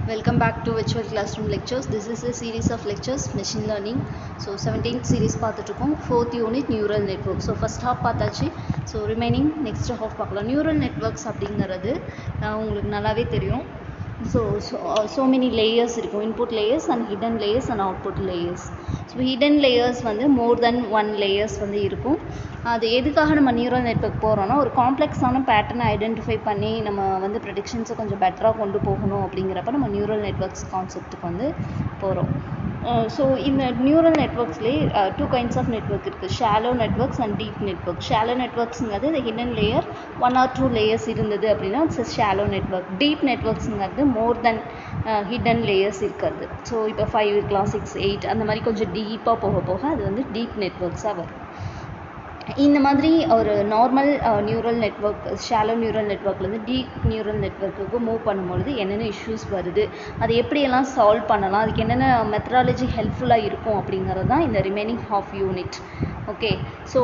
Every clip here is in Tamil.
Welcome back to Virtual Classroom Lectures. This is a series of lectures, Machine Learning. So 17th series பார்த்துட்டுருக்கோம் 4th unit Neural Network. So first half பார்த்தாச்சு. So remaining next half பார்க்கலாம். Neural Networks அப்படிங்கிறது உங்களுக்கு நல்லாவே தெரியும். So many layers இருக்கும், input layers and hidden layers and output layers. So hidden layers வந்து more than one layers வந்து இருக்கும். அது எதுக்காக நம்ம நியூரல் நெட்வொர்க் போகிறோன்னா ஒரு காம்ப்ளெக்ஸான பேட்டர்னை ஐடென்டிஃபை பண்ணி நம்ம வந்து ப்ரெடிக்ஷன்ஸை கொஞ்சம் பெட்டராக கொண்டு போகணும் அப்படிங்கிறப்ப நம்ம நியூரல் நெட்வொர்க்ஸ் கான்செப்ட்டுக்கு வந்து போகிறோம். ஸோ இந்த நியூரல் நெட்வொர்க்ஸ்லேயே டூ கைண்ட்ஸ் ஆஃப் நெட்வொர்க் இருக்குது, shallow networks and deep network. Shallow நெட்வொர்க்ஸுங்கிறது இந்த ஹிடன் லேயர் 1 or 2 லேயர்ஸ் இருந்தது அப்படின்னா இட்ஸ் ஷாலோ நெட்வொர்க். டீப் நெட்வொர்க்ஸுங்கிறது மோர் தென் ஹிடன் லேயர்ஸ் இருக்கிறது. ஸோ இப்போ 5 இருக்கலாம், 6, 8 அந்த மாதிரி கொஞ்சம் டீப்பாக போக போக அது வந்து டீப் நெட்வொர்க்ஸாக வரும். இந்த மாதிரி ஒரு normal neural network, shallow neural நெட்வொர்க்லேருந்து டீப் நியூரல் நெட்வொர்க்குக்கு மூவ் பண்ணும்பொழுது என்னென்ன இஷ்யூஸ் வருது, அதை எப்படியெல்லாம் சால்வ் பண்ணலாம், அதுக்கு என்னென்ன மெத்தடாலஜி ஹெல்ப்ஃபுல்லாக இருக்கும் அப்படிங்கிறது தான் இந்த remaining half unit. Okay, so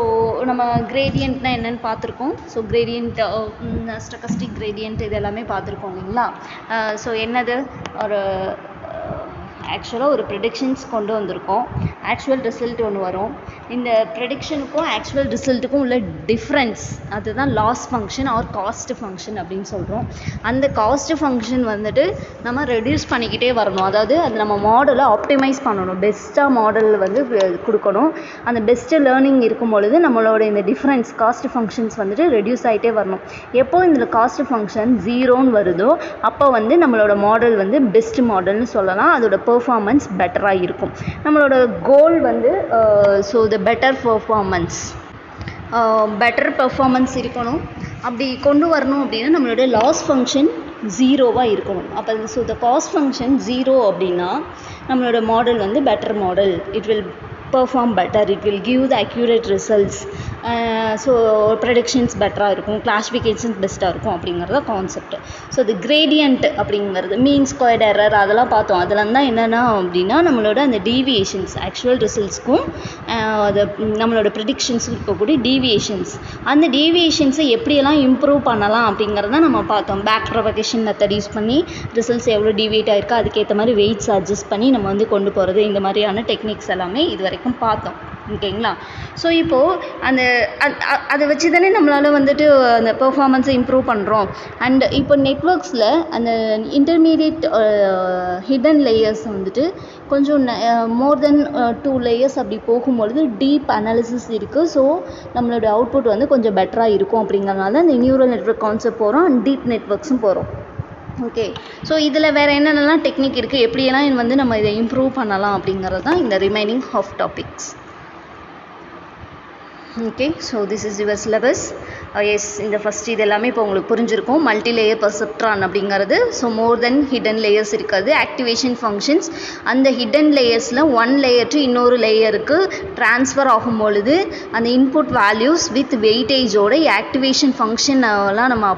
நம்ம கிரேடியன்ட்னா என்னென்னு பார்த்துருக்கோம். ஸோ கிரேடியன்ட், ஸ்டோகஸ்டிக் கிரேடியன்ட் இது எல்லாமே பார்த்துருக்கோம் இல்லைங்களா. ஸோ என்னது, ஒரு ஆக்சுவலாக ஒரு ப்ரெடிக்ஷன்ஸ் கொண்டு வந்திருக்கோம், ஆக்சுவல் ரிசல்ட் ஒன்று வரும். இந்த ப்ரெடிக்ஷனுக்கும் ஆக்சுவல் ரிசல்ட்டுக்கும் உள்ள டிஃப்ரென்ஸ் அதுதான் loss function or cost function அப்படின்னு சொல்கிறோம். அந்த காஸ்ட் ஃபங்க்ஷன் வந்துட்டு நம்ம ரெடியூஸ் பண்ணிக்கிட்டே வரணும். அதாவது அது நம்ம மாடலை ஆப்டிமைஸ் பண்ணணும், பெஸ்ட்டாக மாடல் வந்து கொடுக்கணும். அந்த பெஸ்ட்டு லேர்னிங் இருக்கும் பொழுது நம்மளோட இந்த டிஃப்ரென்ஸ் காஸ்ட் ஃபங்க்ஷன்ஸ் வந்துட்டு ரெடியூஸ் ஆகிட்டே வரணும். எப்போ இந்த காஸ்ட் ஃபங்க்ஷன் 0ன்னு வருதோ அப்போ வந்து நம்மளோட மாடல் வந்து பெஸ்ட் மாடல்னு சொல்லலாம், அதோட பெர்ஃபார்மன்ஸ் பெட்டராக இருக்கும். நம்மளோட கோல் வந்து ஸோ த பெட்டர் பெர்ஃபார்மன்ஸ் இருக்கணும். அப்படி கொண்டு வரணும் அப்படின்னா நம்மளோட லாஸ் ஃபங்க்ஷன் 0வாக இருக்கணும். அப்போ ஸோ த காஸ்ட் ஃபங்க்ஷன் 0 அப்படின்னா நம்மளோட மாடல் வந்து better model, it will perform better, it will give the accurate results. So predictions பெட்டராக இருக்கும், கிளாஸிஃபிகேஷன்ஸ் பெஸ்ட்டாக இருக்கும் அப்படிங்கிறத கான்செப்ட். ஸோ இது கிரேடியன்ட் அப்படிங்கிறது மீன் ஸ்கொயர்ட் எரர் அதெல்லாம் பார்த்தோம். அதெல்லாம் தான் என்னென்னா அப்படின்னா நம்மளோட அந்த டீவியேஷன்ஸ் ஆக்சுவல் ரிசல்ட்ஸ்க்கும் அது நம்மளோட ப்ரெடிக்ஷன்ஸும் இருக்கக்கூடிய டீவியேஷன்ஸ், அந்த டீவியேஷன்ஸை எப்படியெல்லாம் இம்ப்ரூவ் பண்ணலாம் அப்படிங்கிறத நம்ம பார்த்தோம். பேக் ப்ரொபகேஷன் மெத்தட் யூஸ் பண்ணி ரிசல்ட்ஸ் எவ்வளோ டீவியேட் ஆகிருக்கோ அதுக்கேற்ற மாதிரி வெயிட்ஸ் அட்ஜஸ்ட் பண்ணி நம்ம வந்து கொண்டு போகிறது, இந்த மாதிரியான டெக்னிக்ஸ் எல்லாமே இது வரைக்கும் பார்த்தோம். ஓகேங்களா. ஸோ இப்போது அந்த அதை வச்சு தானே நம்மளால் வந்துட்டு அந்த பெர்ஃபார்மன்ஸை இம்ப்ரூவ் பண்ணுறோம். அண்ட் இப்போ நெட்வொர்க்ஸில் அந்த இன்டர்மீடியட் ஹிடன் லேயர்ஸ் வந்துட்டு கொஞ்சம் மோர் தென் 2 லேயர்ஸ் அப்படி போகும்பொழுது டீப் அனாலிசிஸ் இருக்குது. ஸோ நம்மளோட அவுட்புட் வந்து கொஞ்சம் பெட்டராக இருக்கும். அப்படிங்கிறதுனால இந்த நியூரல் நெட்வொர்க் கான்செப்ட் போகிறோம், அண்ட் டீப் நெட்வொர்க்ஸும் போகிறோம். ஓகே, ஸோ இதில் வேறு என்னென்னலாம் டெக்னிக் இருக்குது, எப்படியெல்லாம் வந்து நம்ம இதை இம்ப்ரூவ் பண்ணலாம் அப்படிங்கிறது தான் இந்த remaining of topics. Okay, so this is your syllabus. Yes, இந்த ஃபஸ்ட் இது எல்லாமே இப்போ உங்களுக்கு புரிஞ்சிருக்கும். மல்டி லேயர் பெர்செப்ட்ரான் அப்படிங்கிறது so more than hidden layers இருக்காது, ஆக்டிவேஷன் ஃபங்க்ஷன்ஸ் அந்த ஹிடன் லேயர்ஸில் 1 லேயர் டு இன்னொரு லேயருக்கு ட்ரான்ஸ்ஃபர் ஆகும் பொழுது அந்த இன்புட் வேல்யூஸ் வித் வெயிட்டேஜோட ஆக்டிவேஷன் ஃபங்க்ஷன்லாம் நம்ம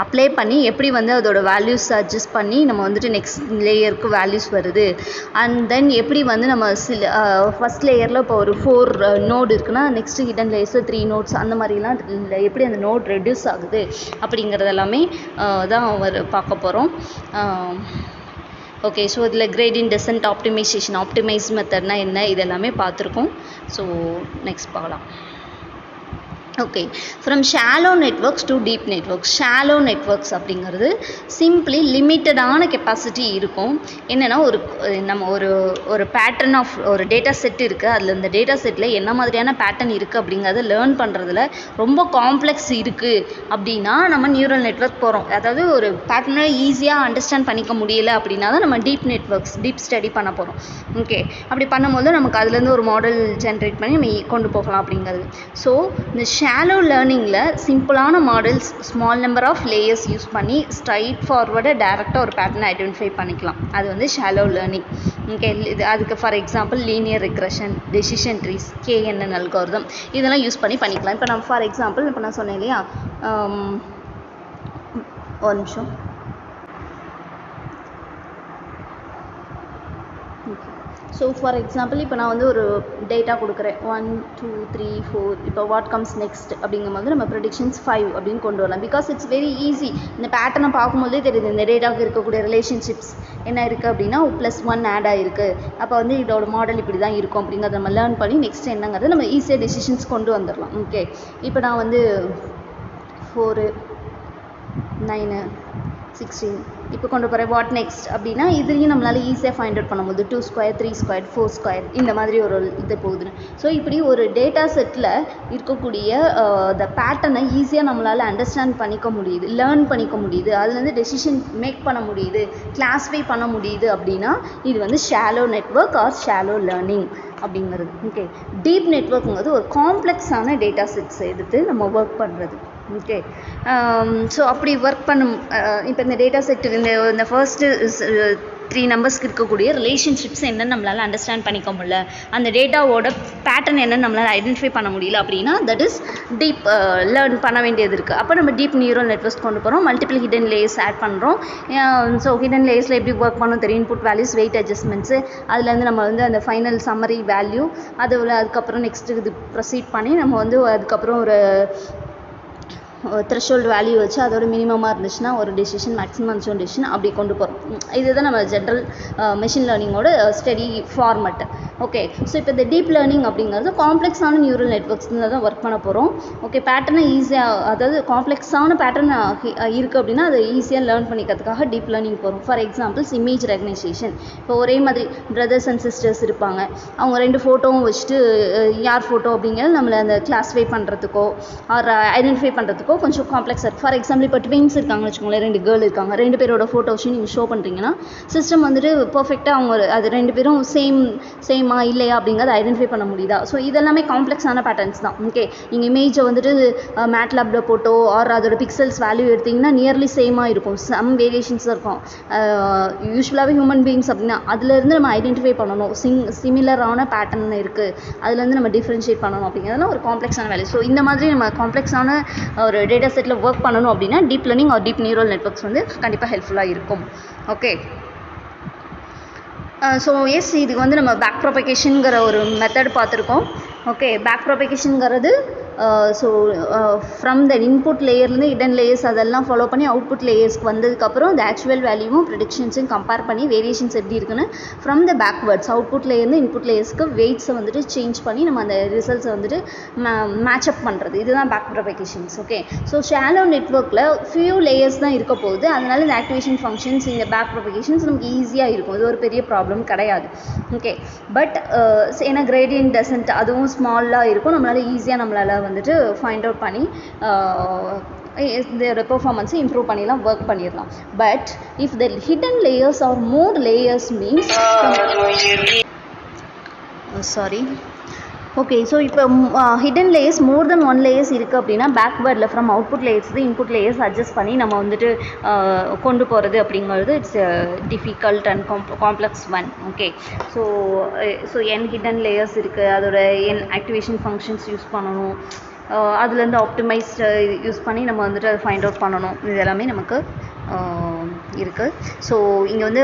அப்ளை பண்ணி எப்படி வந்து அதோட வேல்யூஸ் அட்ஜஸ்ட் பண்ணி நம்ம வந்துட்டு நெக்ஸ்ட் லேயருக்கு வேல்யூஸ் வருது. அண்ட் தென் எப்படி வந்து நம்ம ஃபஸ்ட் லேயரில் இப்போ ஒரு 4 நோடு இருக்குன்னா நெக்ஸ்ட் ஹிடன் லேயர்ஸில் 3 நோட்ஸ் அந்த மாதிரிலாம் எப்படி அந்த நோட் ரெடியூஸ் ஆகுது அப்படிங்கிறது எல்லாமே தான் பார்க்க போகிறோம். ஓகே, ஸோ இதில் கிரேடியன்ட் டெசன்ட் ஆப்டிமைசேஷன், ஆப்டிமைஸ் மெத்தட்னா என்ன, இது எல்லாமே பார்த்துருக்கோம். ஸோ நெக்ஸ்ட் பார்க்கலாம். Okay, from shallow networks to deep networks. Shallow networks அப்படிங்கிறது சிம்பிளி லிமிட்டடான கெப்பாசிட்டி இருக்கும். என்னென்னா நம்ம ஒரு பேட்டர்ன் ஆஃப் ஒரு டேட்டா செட் இருக்குது, அதில் இந்த டேட்டா செட்டில் என்ன மாதிரியான பேட்டர்ன் இருக்குது அப்படிங்கிறத லேர்ன் பண்ணுறதுல ரொம்ப காம்ப்ளெக்ஸ் இருக்குது அப்படின்னா நம்ம நியூரல் நெட்வொர்க் போகிறோம். அதாவது ஒரு பேட்டர்னை ஈஸியாக அண்டர்ஸ்டாண்ட் பண்ணிக்க முடியலை அப்படின்னா தான் நம்ம டீப் ஸ்டடி பண்ண போகிறோம். ஓகே, அப்படி பண்ணும்போது நமக்கு அதுலேருந்து ஒரு மாடல் ஜென்ரேட் பண்ணி நம்ம கொண்டு போகலாம் அப்படிங்கிறது. ஸோ இந்த ஷாலோ லேர்னிங்கில் சிம்பிளான models, small number of layers use பண்ணி ஸ்ட்ரைட் ஃபார்வர்டாக டேரெக்டாக ஒரு பேட்டர்னை ஐடென்டிஃபை பண்ணிக்கலாம். அது வந்து ஷாலோ லேர்னிங். ஓகே, அதுக்கு for example linear regression, decision trees, KNN algorithm இதெல்லாம் யூஸ் பண்ணிக்கலாம். இப்போ நம்ம ஃபார் எக்ஸாம்பிள் இப்போ நான் சொன்னேன் இல்லையா, ஒரு நிமிஷம். ஸோ ஃபார் எக்ஸாம்பிள் இப்போ நான் வந்து ஒரு டேட்டா கொடுக்குறேன் 1 2 3 4 இப்போ வாட் கம்ஸ் நெக்ஸ்ட் அப்படிங்கும்போது நம்ம ப்ரெடிக்ஷன்ஸ் 5 அப்படின்னு கொண்டு வரலாம். Because it's very easy. இந்த பேட்டர்னை பார்க்கும்போதே தெரியுது இந்த டேட்டாவுக்கு இருக்கக்கூடிய ரிலேஷன்ஷிப்ஸ் என்ன இருக்குது அப்படின்னா +1 ஆட் ஆகிருக்கு. அப்போ வந்து இதோட மாடல் இப்படி தான் இருக்கும் அப்படிங்கிறத நம்ம லேர்ன் பண்ணி நெக்ஸ்ட் என்னங்கிறது நம்ம ஈஸியாக டெசிஷன்ஸ் கொண்டு வந்துடலாம். ஓகே, இப்போ நான் வந்து 4 9 16 இப்போ கொண்டு போகிறேன். வாட் நெக்ஸ்ட் அப்படின்னா இதுலேயும் நம்மளால் ஈஸியாக ஃபைண்ட் அவுட் பண்ணும்போது 2 ஸ்கொயர் 3 ஸ்கொயர் 4 ஸ்கொயர் இந்த மாதிரி ஒரு இது போகுதுன்னு. ஸோ இப்படி ஒரு டேட்டா செட்டில் இருக்கக்கூடிய த பேட்டர்னை ஈஸியாக நம்மளால் அண்டர்ஸ்டாண்ட் பண்ணிக்க முடியுது, லேர்ன் பண்ணிக்க முடியுது, அதுலேருந்து டெசிஷன் மேக் பண்ண முடியுது, கிளாஸிஃபை பண்ண முடியுது அப்படின்னா இது வந்து shallow network or shallow learning அப்படிங்கிறது. ஓகே, டீப் நெட்வொர்க்குங்கிறது ஒரு காம்ப்ளெக்ஸான டேட்டா செட்ஸ் எடுத்து நம்ம ஒர்க் பண்ணுறது. ஓகே, ஸோ அப்படி ஒர்க் பண்ணும் இப்போ இந்த டேட்டா செட்டு இந்த ஃபர்ஸ்ட்டு 3 நம்பர்ஸ்க்கு இருக்கக்கூடிய ரிலேஷன்ஷிப்ஸ் என்னன்னு நம்மளால் அண்டர்ஸ்டாண்ட் பண்ணிக்க முடியல, அந்த டேட்டாவோட பேட்டர்ன் என்னன்னு நம்மளால் ஐடென்டிஃபை பண்ண முடியல அப்படின்னா தட் இஸ் டீப் லேர்ன் பண்ண வேண்டியது இருக்குது. அப்போ நம்ம டீப் நியூரல் நெட்வொர்க்ஸ் கொண்டு போகிறோம், மல்டிபிள் ஹிடன் லேயர்ஸ் ஆட் பண்ணுறோம். ஸோ ஹிடன் லேயர்ஸில் எப்படி ஒர்க் பண்ணணும் தெரியும், இன்புட் வேல்யூஸ், வெயிட் அட்ஜஸ்ட்மெண்ட்ஸு, அதுலேருந்து நம்ம வந்து அந்த ஃபைனல் சம்மரி வேல்யூ, அதுக்கப்புறம் நெக்ஸ்ட்டு இது ப்ரொசீட் பண்ணி நம்ம வந்து அதுக்கப்புறம் ஒரு த்ரெஷோல்டு வேல்யூ வச்சு அதோட மினிமமாக இருந்துச்சுன்னா ஒரு டெசிஷன், மேக்ஸிமம் இருந்துச்சு டெசிஷன் அப்படி கொண்டு போகிறோம். இதுதான் நம்ம ஜென்ரல் மெஷின் லேர்னிங்கோட ஸ்டடி ஃபார்மட். ஓகே, ஸோ இப்போ இந்த டீப் லேர்னிங் அப்படிங்கிறது காம்ப்ளெக்ஸான நியூரல் நெட்வொர்க்ஸில் தான் ஒர்க் பண்ண போகிறோம். ஓகே, பேட்டர்னை ஈஸியாக, அதாவது காம்ப்ளெக்ஸான பேட்டர்ன் இருக்குது அப்படின்னா அதை ஈஸியாக லேர்ன் பண்ணிக்கிறதுக்காக டீப் லேர்னிங் போகிறோம். For examples image recognition. இப்போ ஒரே மாதிரி பிரதர்ஸ் அண்ட் சிஸ்டர்ஸ் இருப்பாங்க, அவங்க 2 ஃபோட்டோவும் வச்சுட்டு யார் ஃபோட்டோ அப்படிங்கிறது நம்மளை அந்த கிளாஸிஃபை பண்ணுறதுக்கோ ஆர் ஐடென்டிஃபை பண்ணுறதுக்கோ கொஞ்சம் காம்ப்ளெக்ஸாக இருக்குது. ஃபார் எக்ஸாம்பிள் இப்போ ட்வின்ஸ் இருக்காங்கன்னு வச்சுக்கோங்களேன், 2 கேர்ள் இருக்காங்க, 2 பேரோட ஃபோட்டோஸையும் நீங்கள் ஷோ பண்ணுறீங்கன்னா சிஸ்டம் வந்துட்டு பர்ஃபெக்டாக அவங்க அது 2 பேரும் சேமா இல்லையா அப்படிங்கிறத ஐடென்டிஃபை பண்ண முடியுதா. ஸோ இதெல்லாமே காம்ப்ளெக்ஸான பேட்டர்ன்ஸ் தான். ஓகே, நீங்கள் இமேஜை வந்துட்டு மேட்லாபில் போட்டோ ஆர் அதோட பிக்சல்ஸ் வேல்யூ எடுத்திங்கன்னா நியர்லி சேமாக இருக்கும், சம் வேரியேஷன்ஸ் இருக்கும். யூஸ்வலாகவே ஹியூமன் பீயிங்ஸ் அப்படின்னா அதுலேருந்து நம்ம ஐடென்டிஃபை பண்ணணும், சிமிலரான பேட்டர்ன் இருக்குது, அதுலேருந்து நம்ம டிஃப்ரென்ஷியேட் பண்ணணும் அப்படிங்கிறதுலாம் ஒரு காம்ப்ளெக்ஸான வேல்யூ. ஸோ இந்த மாதிரி நம்ம காம்ப்ளெக்ஸான ஒரு டேட்டா செட்டில் ஒர்க் பண்ணணும் அப்படின்னா deep learning R deep neural networks வந்து கண்டிப்பாக ஹெல்ப்ஃபுல்லாக இருக்கும். ஓகே, ஸோ எஸ், இதுக்கு வந்து நம்ம பேக் ப்ரொபகேஷனுங்கிற ஒரு மெத்தட் பார்த்துருக்கோம். ஓகே, பேக் ப்ரொபகேஷனுங்கிறது ஸோ ஃப்ரம் த இன்புட் லேயர்லேருந்து ஹிடன் லேயர்ஸ் அதெல்லாம் ஃபாலோ பண்ணி அவுட்புட் லேயர்ஸ்க்கு வந்ததுக்கப்புறம் இந்த ஆக்சுவல் வேல்யூவும் ப்ரெடிக்ஷன்ஸையும் கம்பேர் பண்ணி வேரியேஷன்ஸ் எப்படி இருக்குன்னு ஃப்ரம் த பேக்வேர்ட்ஸ் அவுட்புட் லேயர்ந்து இன்புட் லேயர்ஸ்க்கு வெயிட்ஸை வந்துட்டு சேஞ்ச் பண்ணி நம்ம அந்த ரிசல்ட்ஸை வந்துட்டு மேட்சப் பண்ணுறது, இதுதான் back propagations. Okay, so shallow நெட்வொர்க்கில் ஃபியூ லேயர்ஸ் தான் இருக்க போகுது, அதனால இந்த ஆக்டிவேஷன் ஃபங்க்ஷன்ஸ் இந்த பேக் ப்ரொபகேஷன்ஸ் நமக்கு ஈஸியாக இருக்கும், இது ஒரு பெரிய ப்ராப்ளம் கிடையாது. ஓகே, பட் ஏன்னா கிரேடியன்ட் டெசன்ட் அதுவும் ஸ்மாலாக இருக்கும், நம்மளால் வந்துட்டு ஃபைண்ட் அவுட் பண்ணி இதோட பெர்ஃபார்மன்ஸை இம்ப்ரூவ் பண்ணிடலாம், ஒர்க் பண்ணிடலாம். But if the hidden layers are more layers means okay, so இப்போ hidden layers more than 1 layers இருக்குது அப்படின்னா பேக்வேர்டில் from output layers input layers adjust பண்ணி நம்ம வந்துட்டு கொண்டு போகிறது அப்படிங்கிறது it's difficult and complex one. Okay, so n hidden layers இருக்குது, அதோட n ஆக்டிவேஷன் ஃபங்க்ஷன்ஸ் யூஸ் பண்ணணும், அதுலேருந்து ஆப்டிமைஸ் யூஸ் பண்ணி நம்ம வந்துட்டு அதை ஃபைண்ட் அவுட் பண்ணணும், இது எல்லாமே நமக்கு இருக்குது. ஸோ இங்கே வந்து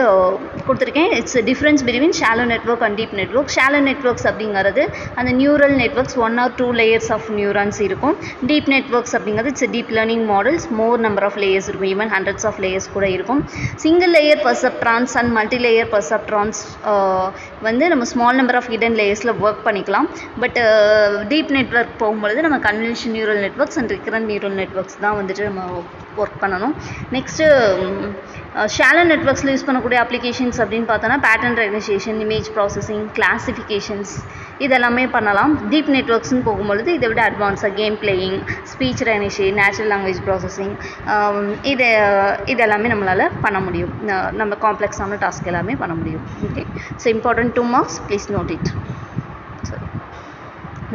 கொடுத்துருக்கேன், it's difference between shallow network and deep network. Shallow networks அப்படிங்கிறது அந்த neural networks 1 or 2 layers of neurons இருக்கும். டீப் நெட்வொர்க்ஸ் அப்படிங்கிறது it's deep learning models, more number of layers இருக்கும், ஈவன் ஹண்ட்ரட்ஸ் ஆஃப் லேயர்ஸ் கூட இருக்கும். Single layer perceptrons and multi layer perceptrons வந்து நம்ம ஸ்மால் நம்பர் ஆஃப் ஹிடன் லேயர்ஸில் ஒர்க் பண்ணிக்கலாம். பட் டீப் நெட்வொர்க் போகும்பொழுது நம்ம convention neural networks and recurrent neural networks தான் வந்துட்டு நம்ம ஒர்க் பண்ணணும். நெக்ஸ்ட்டு ஷாலோ நெட்வொர்க்ஸில் யூஸ் பண்ணக்கூடிய அப்ளிகேஷன்ஸ் அப்படின்னு பார்த்தோன்னா pattern recognition, image processing, classifications இதெல்லாமே பண்ணலாம். டீப் நெட்வொர்க்ஸ்னு போகும்பொழுது இதை விட அட்வான்ஸாக game playing, speech recognition, natural language processing இதெல்லாமே நம்மளால் பண்ண முடியும், நம்ம காம்ப்ளெக்ஸான டாஸ்க் எல்லாமே பண்ண முடியும். Okay, so important 2 marks, please note it.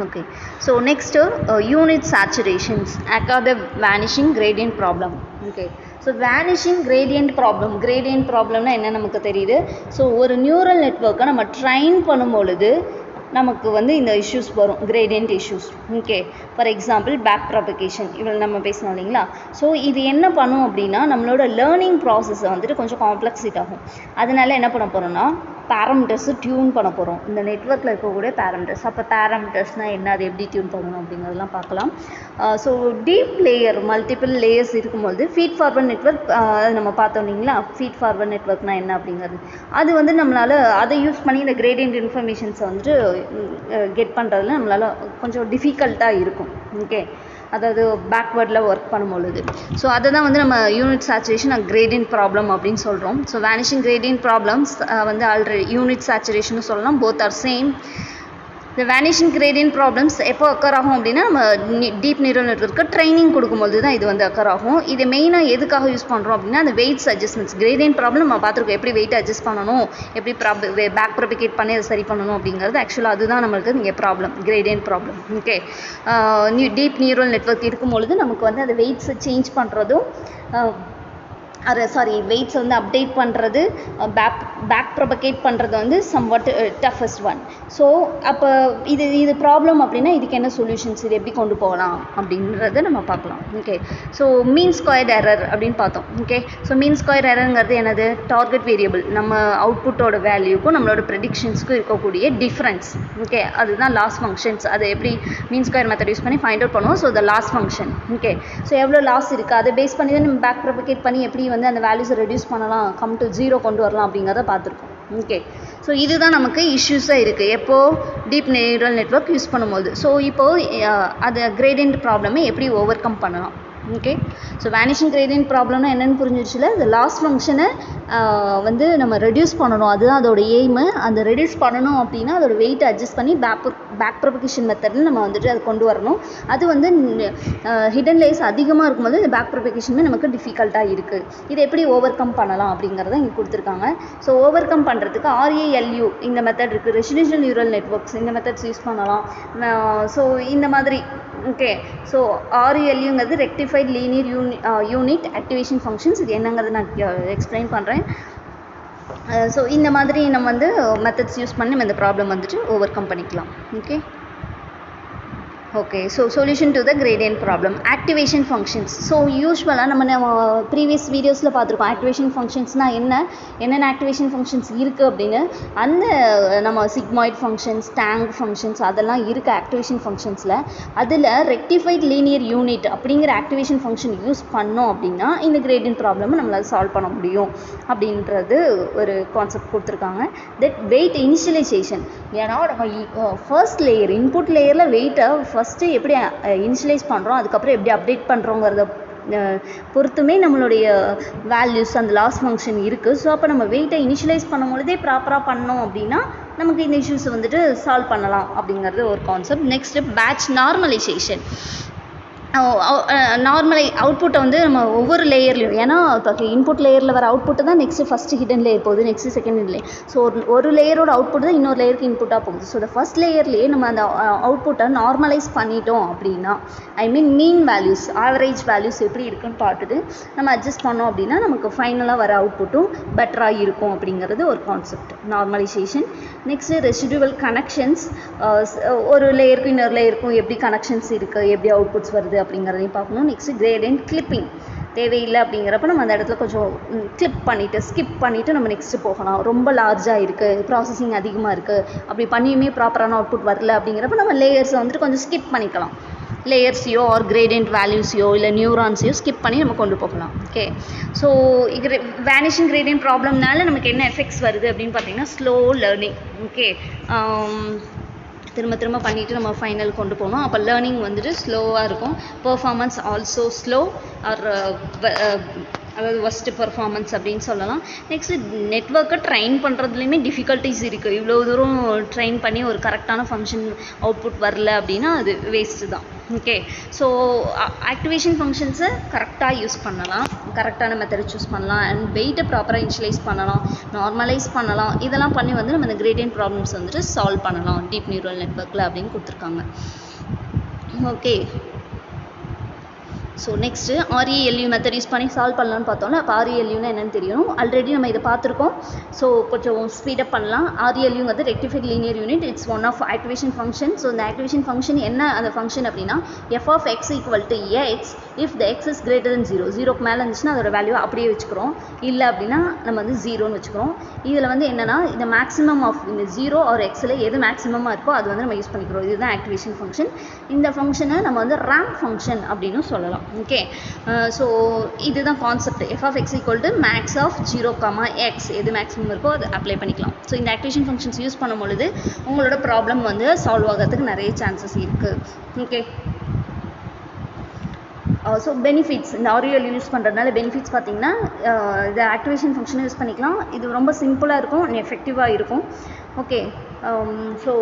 Okay, so next unit saturations occur the vanishing gradient problem. Okay, so vanishing gradient problemனா என்ன நமக்கு தெரியுது. ஸோ ஒரு நியூரல் நெட்வொர்க்கை நம்ம ட்ரைன் பண்ணும்பொழுது நமக்கு வந்து இந்த இஷ்யூஸ் வரும், gradient issues. Okay, for example back propagation இவ்வளோ நம்ம பேசணும் இல்லைங்களா. ஸோ இது என்ன பண்ணும் அப்படின்னா நம்மளோட லேர்னிங் ப்ராசஸை வந்துட்டு கொஞ்சம் காம்ப்ளெக்ஸிட் ஆகும். அதனால என்ன பண்ண போகிறோம்னா பேராமீட்டர்ஸை டியூன் பண்ண போகிறோம். இந்த நெட்வொர்க்கில் இருக்கக்கூடிய பேராமீட்டர்ஸ். அப்போ பேராமீட்டர்ஸ்னால் என்ன, அது எப்படி டியூன் பண்ணணும் அப்படிங்கிறதெல்லாம் பார்க்கலாம். So deep layer, multiple layers இருக்கும்போது ஃபீட் ஃபார்வர்ட் நெட்வொர்க் நம்ம பார்த்தோம் இல்லைங்களா. ஃபீட் ஃபார்வர்ட் நெட்வொர்க்னால் என்ன அப்படிங்கிறது, அது வந்து நம்மளால் அதை யூஸ் பண்ணி இந்த கிரேடியன்ட் இன்ஃபர்மேஷன்ஸை வந்துட்டு கெட் பண்ணுறதுல நம்மளால் கொஞ்சம் டிஃபிகல்ட்டாக இருக்கும். ஓகே, அதாவது பேக்வேர்டில் ஒர்க் பண்ணும்பொழுது. ஸோ அதை தான் வந்து நம்ம unit saturation and gradient problem அப்படின்னு சொல்கிறோம். ஸோ வேனிஷிங் கிரேடியன்ட் ப்ராப்ளம்ஸ் வந்து ஆல்ரெடி யூனிட் சேச்சுரேஷன் சொல்லலாம். Both are same. இந்த வேனிஷிங் கிரேடியன்ட் ப்ராப்ளம்ஸ் எப்போ அக்கர் ஆகும் அப்படின்னா நம்ம டீப் நியூரல் நெட்வொர்க்கு ட்ரைனிங் கொடுக்கும்போது தான் இது வந்து அக்கர் ஆகும். இது மெயினாக எதுக்காக யூஸ் பண்ணுறோம் அப்படின்னா அந்த வெயிட்ஸ் அட்ஜஸ்ட்மெண்ட்ஸ். கிரேடியன்ட் ப்ராப்ளம் நம்ம பார்த்துருக்கோம், எப்படி வெயிட் அட்ஜஸ்ட் பண்ணணும், எப்படி பேக் ப்ரொபிகேட் பண்ணி அதை சரி பண்ணணும் அப்படிங்கிறது. ஆக்சுவலாக அதுதான் நம்மளுக்கு இங்கே problem, gradient problem. Okay, deep neural network இருக்கும்பொழுது நமக்கு வந்து அந்த வெயிட்ஸை சேஞ்ச் பண்ணுறதும் வெயிட்ஸ் வந்து அப்டேட் பண்ணுறது, பேக் ப்ரொபகேட் பண்ணுறது வந்து சம்வாட் டஃபஸ்ட் ஒன். ஸோ அப்போ இது ப்ராப்ளம் அப்படின்னா இதுக்கு என்ன சொல்யூஷன்ஸ், இது எப்படி கொண்டு போகலாம் அப்படின்றத நம்ம பார்க்கலாம். Okay, so mean squared error அப்படின்னு பார்த்தோம். ஓகே, ஸோ மீன் ஸ்கொயர் எரருங்கிறது என்னது, டார்கெட் வேரியபிள் நம்ம அவுட்புட்டோட வேல்யூக்கும் நம்மளோட ப்ரெடிக்ஷன்ஸ்க்கும் இருக்கக்கூடிய டிஃப்ரென்ஸ். ஓகே, அதுதான் லாஸ் ஃபங்க்ஷன்ஸ். அதை எப்படி மீன் ஸ்கொயர் மெத்தட் யூஸ் பண்ணி ஃபைண்ட் அவுட் பண்ணுவோம். So the loss function. Okay, so எவ்வளோ லாஸ் இருக்குது அதை பேஸ் பண்ணி தான் நம்ம பேக் ப்ரொபகேட் பண்ணி எப்படி வந்து அந்த வேல்யூஸை ரெடியூஸ் பண்ணலாம், கம் டு 0 கொண்டு வரலாம் அப்படிங்கிறத பார்த்துருக்கோம். ஓகே, ஸோ இதுதான் நமக்கு இஷ்யூஸாக இருக்குது எப்போது டீப் நியூரல் நெட்வொர்க் யூஸ் பண்ணும்போது. ஸோ இப்போது அது கிரேடியன்ட் ப்ராப்ளமை எப்படி ஓவர் கம் பண்ணலாம். ஓகே, ஸோ வேனிஷிங் கிரேடியன்ட் ப்ராப்ளம்னா என்னென்னு புரிஞ்சிடுச்சுல. இந்த லாஸ் ஃபங்க்ஷனை வந்து நம்ம ரெடியூஸ் பண்ணணும், அதுதான் அதோட எய்மு. அந்த ரெடியூஸ் பண்ணணும் அப்படின்னா அதோட வெயிட்டை அட்ஜஸ்ட் பண்ணி பேக் ப்ரொபகேஷன் மெத்தடில் நம்ம வந்துட்டு அதை கொண்டு வரணும். அது வந்து ஹிடன் லேயர்ஸ் அதிகமாக இருக்கும்போது இந்த பேக் ப்ரொபகேஷனுமே நமக்கு டிஃபிகல்ட்டாக இருக்குது. இதை எப்படி ஓவர் கம் பண்ணலாம் அப்படிங்கிறத இங்கே கொடுத்துருக்காங்க. ஸோ ஓவர் கம் பண்ணுறதுக்கு RALU இந்த மெத்தட் இருக்குது, ரெசிடென்ஷியல் நியூரல் நெட்வொர்க்ஸ் இந்த மெத்தட்ஸ் யூஸ் பண்ணலாம். ஸோ இந்த மாதிரி. ஓகே, ஸோ RALUங்கிறது rectified linear unit activation functions. இது என்னங்கிறது நான் எக்ஸ்பிளைன் பண்ணுறேன். ஸோ இந்த மாதிரி நம்ம வந்து மெத்தட்ஸ் யூஸ் பண்ணி நம்ம இந்த ப்ராப்ளம் வந்துட்டு ஓவர் கம் பண்ணிக்கலாம். Okay, so solution to the gradient problem, activation functions. So யூஸ்வலாக நம்ம ப்ரீவியஸ் வீடியோஸில் பார்த்துருக்கோம் ஆக்டிவேஷன் ஃபங்க்ஷன்ஸ்னால் என்னென்ன ஆக்டிவேஷன் ஃபங்க்ஷன்ஸ் இருக்குது அப்படின்னு. அந்த நம்ம சிக்மாய்ட் ஃபங்க்ஷன்ஸ், டேங்க் ஃபங்க்ஷன்ஸ் அதெல்லாம் இருக்குது ஆக்டிவேஷன் ஃபங்க்ஷன்ஸில். அதில் ரெக்டிஃபைட் லீனியர் யூனிட் அப்படிங்கிற ஆக்டிவேஷன் ஃபங்க்ஷன் யூஸ் பண்ணோம் அப்படின்னா இந்த கிரேடியன்ட் ப்ராப்ளமை நம்மளால் சால்வ் பண்ண முடியும் அப்படின்றது ஒரு கான்செப்ட் கொடுத்துருக்காங்க. தட் வெயிட் இனிஷியலைசேஷன், ஏன்னா நம்ம ஃபர்ஸ்ட் லேயர் இன்புட் லேயரில் வெயிட்டை ஃபஸ்ட்டு எப்படி இனிஷியலைஸ் பண்ணுறோம், அதுக்கப்புறம் எப்படி அப்டேட் பண்ணுறோங்கிறத பொறுத்துமே நம்மளுடைய வேல்யூஸ் அந்த லாஸ் ஃபங்க்ஷன் இருக்குது. ஸோ அப்போ நம்ம வெயிட்டை இனிஷியலைஸ் பண்ணும்பொழுதே ப்ராப்பராக பண்ணோம் அப்படின்னா நமக்கு இந்த இஷ்யூஸை வந்துட்டு சால்வ் பண்ணலாம் அப்படிங்கிறது ஒரு கான்செப்ட். Next batch normalisation. அவுட்புட்டை வந்து நம்ம ஒவ்வொரு லேயர்லையும், ஏன்னா இப்போ இன்புட் லேயரில் வர அவுட்புட்டு தான் ஃபஸ்ட்டு ஹிடன் லேயர் போகுது, next second hidden layer. So ஒரு லேயரோட அவுட்புட் தான் இன்னொரு லேயருக்கு இன்புட்டாக போகுது. ஸோ ஃபஸ்ட் லேயர்லேயே நம்ம அந்த அவுட்புட்டை நார்மலைஸ் பண்ணிட்டோம் அப்படின்னா, மீன் வேல்யூஸ், ஆவரேஜ் வேல்யூஸ் எப்படி இருக்குன்னு பார்த்துட்டு நம்ம அட்ஜஸ்ட் பண்ணோம் அப்படின்னா நமக்கு ஃபைனலாக வர அவுட்புட்டும் பெட்டராக இருக்கும் அப்படிங்கிறது ஒரு concept, normalization. Next residual connections, ஒரு லேயருக்கும் இன்னொரு லேயருக்கும் எப்படி கனெக்ஷன்ஸ் இருக்குது, எப்படி அவுட்புட்ஸ் வருது அப்படிங்கிறதையும் பார்க்கணும். நெக்ஸ்ட் கிரேடியன்ட் கிளிப்பிங், தேவையில்லை அப்படிங்கிறப்ப நம்ம அந்த இடத்துல கொஞ்சம் கிளிப் பண்ணிவிட்டு ஸ்கிப் பண்ணிவிட்டு நம்ம நெக்ஸ்ட்டு போகலாம். ரொம்ப லார்ஜாக இருக்குது, ப்ராசஸிங் அதிகமாக இருக்குது, அப்படி பண்ணியுமே ப்ராப்பரான அவுட்புட் வரல அப்படிங்கிறப்ப நம்ம லேயர்ஸை வந்துட்டு கொஞ்சம் ஸ்கிப் பண்ணிக்கலாம். லேயர்ஸையோ ஆர் கிரேடியன்ட் வேல்யூஸையோ இல்லை நியூரான்ஸையோ ஸ்கிப் பண்ணி நம்ம கொண்டு போகலாம். ஓகே, ஸோ இது வேனிஷிங் கிரேடியன்ட் ப்ராப்ளம்னால நமக்கு என்ன எஃபெக்ட்ஸ் வருது அப்படின்னு பார்த்தீங்கன்னா ஸ்லோ லேர்னிங். ஓகே, திரும்ப பண்ணிவிட்டு நம்ம ஃபைனல் கொண்டு போகணும். அப்போ லேர்னிங் வந்துட்டு ஸ்லோவாக இருக்கும். பெர்ஃபார்மன்ஸ் ஆல்சோ ஸ்லோ ஆர் அதாவது ஒஸ்ட் பெர்ஃபார்மன்ஸ் அப்படின்னு சொல்லலாம். நெக்ஸ்ட்டு நெட்வொர்க்கை ட்ரைன் பண்ணுறதுலையுமே டிஃபிகல்ட்டிஸ் இருக்குது. இவ்வளோ தூரம் ட்ரைன் பண்ணி ஒரு கரெக்டான ஃபங்க்ஷன் அவுட்புட் வரல அப்படின்னா அது வேஸ்ட்டு தான். ஓகே, ஸோ ஆக்டிவேஷன் ஃபங்க்ஷன்ஸை கரெக்டாக யூஸ் பண்ணலாம், கரெக்டான மெத்தட் சூஸ் பண்ணலாம், அண்ட் வெயிட்டை ப்ராப்பராக இனிஷியலைஸ் பண்ணலாம், நார்மலைஸ் பண்ணலாம். இதெல்லாம் பண்ணி வந்து நம்ம இந்த கிரேடியன்ட் ப்ராப்ளம்ஸ் வந்துட்டு சால்வ் பண்ணலாம் டீப் நியூரல் நெட்வொர்க்கில் அப்படின்னு கொடுத்துருக்காங்க. Okay, so next ReLU method use பண்ணி சால்வ் பண்ணலான்னு பார்த்தோம்னா அப்போ ReLUனா என்னன்னு தெரியணும். ஆல்ரெடி நம்ம இதை பார்த்துருக்கோம். ஸோ கொஞ்சம் ஸ்பீடப் பண்ணலாம். ReLUங்கிறது rectified linear unit. It's one of activation function. So இந்த ஆக்டிவேஷன் ஃபங்க்ஷன் என்ன அந்த ஃபங்க்ஷன் அப்படின்னா f of x equal to x if the x is greater than 0. 0க்கு மேலே இருந்துச்சுன்னா அதோட வேல்யூ அப்படியே வச்சுக்கிறோம். இல்லை அப்படின்னா நம்ம வந்து 0ன்னு வச்சுக்கிறோம். இதில் வந்து என்னென்னா இந்த மேக்ஸிமம் ஆஃப் இந்த 0 ஆர் எக்ஸில் எது மேக்ஸிமமாக இருக்கோ அது வந்து நம்ம யூஸ் பண்ணிக்கிறோம். இதுதான் ஆக்டிவேஷன் ஃபங்க்ஷன். இந்த ஃபங்க்ஷனை நம்ம வந்து ரேம்ப் ஃபங்க்ஷன் அப்படின்னு சொல்லலாம். ஓகே, ஸோ இதுதான் concept. f of x equal to max of 0, x எது மேக்ஸிமம் இருக்கோ அது அப்ளை பண்ணிக்கலாம். ஸோ இந்த ஆக்டிவேஷன் ஃபங்க்ஷன்ஸ் யூஸ் பண்ணும் பொழுது உங்களோட ப்ராப்ளம் வந்து சால்வ் ஆகிறதுக்கு நிறைய சான்சஸ் இருக்குது. ஓகே, ஸோ பெனிஃபிட்ஸ் இந்த ReLU யூஸ் பண்ணுறதுனால பெனிஃபிட்ஸ் பார்த்தீங்கன்னா இந்த ஆக்டிவேஷன் ஃபங்க்ஷனை யூஸ் பண்ணிக்கலாம். இது ரொம்ப சிம்பிளாக இருக்கும், எஃபெக்டிவாக இருக்கும். ஓகே, ஸோ